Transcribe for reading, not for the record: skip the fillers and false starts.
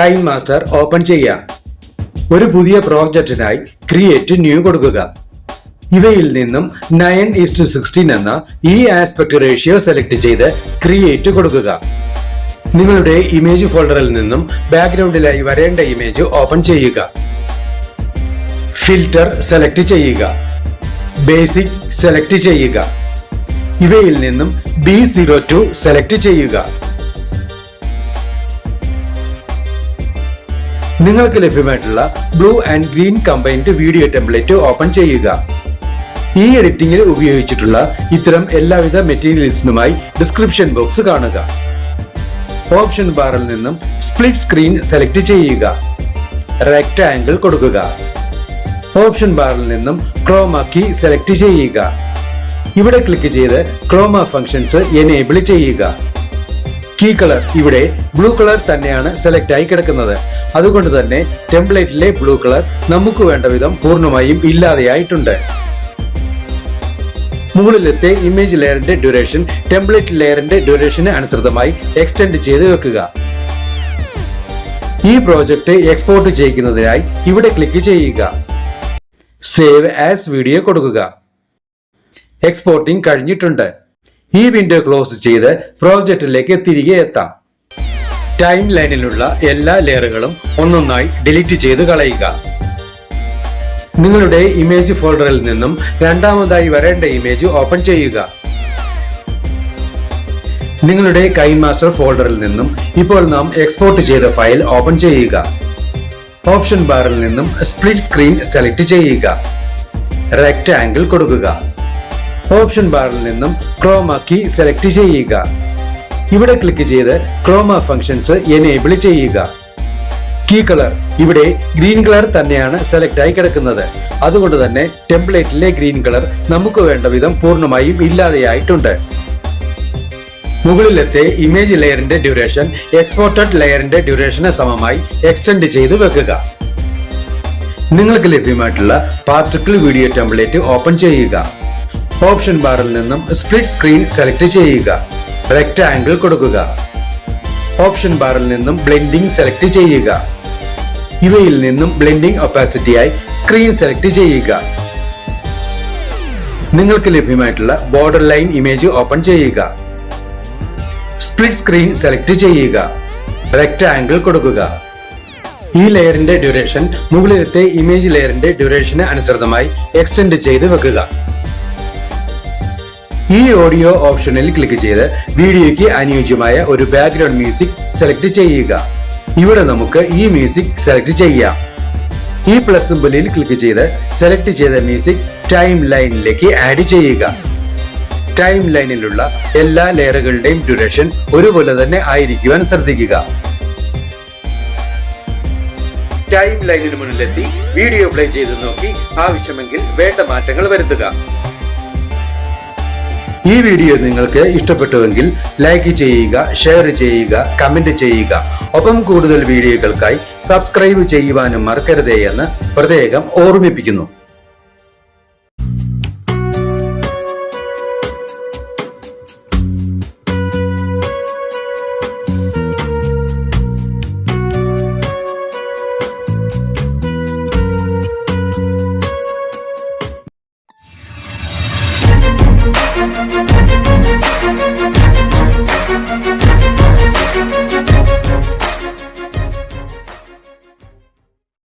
KineMaster open ചെയ്യാം. ഒരു പുതിയ പ്രോജക്റ്റിനായി ക്രിയേറ്റ് ന്യൂ കൊടുക്കുക. ഇവയിൽ നിന്നും 9:16 എന്ന ഈ ആസ്പെക്ട് റേഷ്യോ സെലക്ട് ചെയ്ത് ക്രിയേറ്റ് കൊടുക്കുക. നിങ്ങളുടെ ഇമേജ് ഫോൾഡറിൽ നിന്നും ബാക്ക്ഗ്രൗണ്ടിലായി വരേണ്ട ഇമേജ് ഓപ്പൺ ചെയ്യുക. ഫിൽറ്റർ സെലക്ട് ചെയ്യുക. ബേസിക് സെലക്ട് ചെയ്യുക. ഇവയിൽ നിന്നും B02 സെലക്ട് ചെയ്യുക. നിങ്ങൾക്ക് ലഭ്യമായിട്ടുള്ള blue and green combined video template open ചെയ്യുക. ഈ എഡിറ്റിംഗിൽ ഉപയോഗിച്ചിട്ടുള്ള ഇത്തരം എല്ലാവിധ മെറ്റീരിയൽസിനുമായി ഡിസ്ക്രിപ്ഷൻ ബോക്സ് കാണുക. ഓപ്ഷൻ ബാറിൽ നിന്നും സ്പ്ലിറ്റ് സ്ക്രീൻ സെലക്ട് ചെയ്യുക. റെക്ടാംഗിൾ കൊടുക്കുക. ഓപ്ഷൻ ബാറിൽ നിന്നും ക്രോമ കീ സെലക്ട് ചെയ്യുക. ഇവിടെ ക്ലിക്ക് ചെയ്ത് ക്രോമ ഫങ്ഷൻസ് എനേബിൾ ചെയ്യുക. കീ കളർ ഇവിടെ ബ്ലൂ കളർ തന്നെയാണ് സെലക്ട് ആയി കിടക്കുന്നത്. അതുകൊണ്ട് തന്നെ ടെംപ്ലേറ്റിലെ ബ്ലൂ കളർ നമുക്ക് വേണ്ട വിധം പൂർണ്ണമായും ഇല്ലാതെയായിട്ടുണ്ട്. മുകളിലത്തെ ഇമേജ് ലെയറിന്റെ ഡ്യൂറേഷൻ ടെംപ്ലേറ്റ് ലെയറിന്റെ ഡ്യൂറേഷന് അനുസൃതമായി എക്സ്റ്റെൻഡ് ചെയ്ത് വെക്കുക. ഈ പ്രോജക്റ്റ് എക്സ്പോർട്ട് ചെയ്യുന്നതിനായി ഇവിടെ ക്ലിക്ക് ചെയ്യുക. സേവ് ആസ് വീഡിയോ കൊടുക്കുക. എക്സ്പോർട്ടിംഗ് കഴിഞ്ഞിട്ടുണ്ട്. ഈ വിൻഡോ ക്ലോസ് ചെയ്ത് പ്രോജക്റ്റിലേക്ക് തിരികെ എത്താം. ടൈം ലൈനിലുള്ള എല്ലാ ലെയറുകളും ഒന്നൊന്നായി ഡിലീറ്റ് ചെയ്ത് കളയുക. നിങ്ങളുടെ ഇമേജ് ഫോൾഡറിൽ നിന്നും രണ്ടാമതായി വരേണ്ട ഇമേജ് ഓപ്പൺ ചെയ്യുക. നിങ്ങളുടെ കൈൻമാസ്റ്റർ ഫോൾഡറിൽ നിന്നും ഇപ്പോൾ നാം എക്സ്പോർട്ട് ചെയ്ത ഫയൽ ഓപ്പൺ ചെയ്യുക. ഓപ്ഷൻ ബാറിൽ നിന്നും സ്പ്ലിറ്റ് സ്ക്രീൻ സെലക്ട് ചെയ്യുക. റെക്ടാംഗിൾ കൊടുക്കുക. ഓപ്ഷൻ ബാറിൽ നിന്നും ക്രോമ കീ സെലക്ട് ചെയ്യുക. ഇവിടെ ക്ലിക്ക് ചെയ്ത് ക്രോമ ഫങ്ഷൻസ് എനേബിൾ ചെയ്യുക. കീ കളർ ഇവിടെ ഗ്രീൻ കളർ തന്നെയാണ് സെലക്ട് ആയി കിടക്കുന്നത്. അതുകൊണ്ട് തന്നെ ടെംപ്ലേറ്റിലെ ഗ്രീൻ കളർ നമുക്ക് വേണ്ട വിധം പൂർണ്ണമായും ഇല്ലാതെയായിട്ടുണ്ട്. മുകളിലത്തെ ഇമേജ് ലെയറിന്റെ ഡ്യൂറേഷൻ എക്സ്പോർട്ടഡ് ലെയറിന്റെ ഡ്യൂറേഷന് സമമായി എക്സ്റ്റെൻഡ് ചെയ്ത് വെക്കുക. നിങ്ങൾക്ക് ലഭ്യമായിട്ടുള്ള പാർട്ടിക്കിൾ വീഡിയോ ടെംപ്ലേറ്റ് ഓപ്പൺ ചെയ്യുക. ഓപ്ഷൻ ബാറിൽ നിന്നും സ്പ്ലിറ്റ് സ്ക്രീൻ സെലക്ട് ചെയ്യുക. റെക്ടാംഗിൾ കൊടുക്കുക. ഓപ്ഷൻ ബാറിൽ നിന്നും ബ്ലെൻഡിംഗ് സെലക്ട് ചെയ്യുക. ഇവയിൽ നിന്നും ബ്ലെൻഡിംഗ് ഒപ്പാസിറ്റിയായി സ്ക്രീൻ സെലക്ട് ചെയ്യുക. നിങ്ങൾക്ക് ലഭ്യമായിട്ടുള്ള ബോർഡർ ലൈൻ ഇമേജ് ഓപ്പൺ ചെയ്യുക. സ്പ്ലിറ്റ് സ്ക്രീൻ സെലക്ട് ചെയ്യുക. റെക്ടാംഗിൾ കൊടുക്കുക. ഈ ലെയറിന്റെ ഡ്യൂറേഷൻ മുകളിലത്തെ ഇമേജ് ലെയറിന്റെ ഡ്യൂറേഷന് അനുസൃതമായി എക്സ്റ്റെൻഡ് ചെയ്ത് വെക്കുക. ഈ ഓഡിയോ ഓപ്ഷനിൽ ക്ലിക്ക് ചെയ്ത് വീഡിയോയ്ക്ക് അനുയോജ്യമായ ഒരു ബാക്ക്ഗ്രൗണ്ട് മ്യൂസിക് സെലക്ട് ചെയ്യുക. ഇവിടെ നമുക്ക് ഈ മ്യൂസിക് സെലക്ട് ചെയ്യാം. ഈ പ്ലസ് സിംബലിൽ ക്ലിക്ക് ചെയ്ത് സെലക്ട് ചെയ്ത മ്യൂസിക് ടൈം ലൈനിലേക്ക് ആഡ് ചെയ്യുക. ടൈം ലൈനിലുള്ള എല്ലാ ലെയറുകളുടെയും ഡ്യൂറേഷൻ ഒരുപോലെ തന്നെ ആയിരിക്കുവാൻ ശ്രദ്ധിക്കുക. ടൈം ലൈനിന് മുന്നിലെത്തി വീഡിയോ പ്ലേ ചെയ്ത് നോക്കി ആവശ്യമെങ്കിൽ വേണ്ട മാറ്റങ്ങൾ വരുത്തുക. ഈ വീഡിയോ നിങ്ങൾക്ക് ഇഷ്ടപ്പെട്ടുവെങ്കിൽ ലൈക്ക് ചെയ്യുക, ഷെയർ ചെയ്യുക, കമന്റ് ചെയ്യുക. ഒപ്പം കൂടുതൽ വീഡിയോകൾക്കായി സബ്സ്ക്രൈബ് ചെയ്യുവാനും മറക്കരുതേ എന്ന് പ്രത്യേകം ഓർമ്മിപ്പിക്കുന്നു.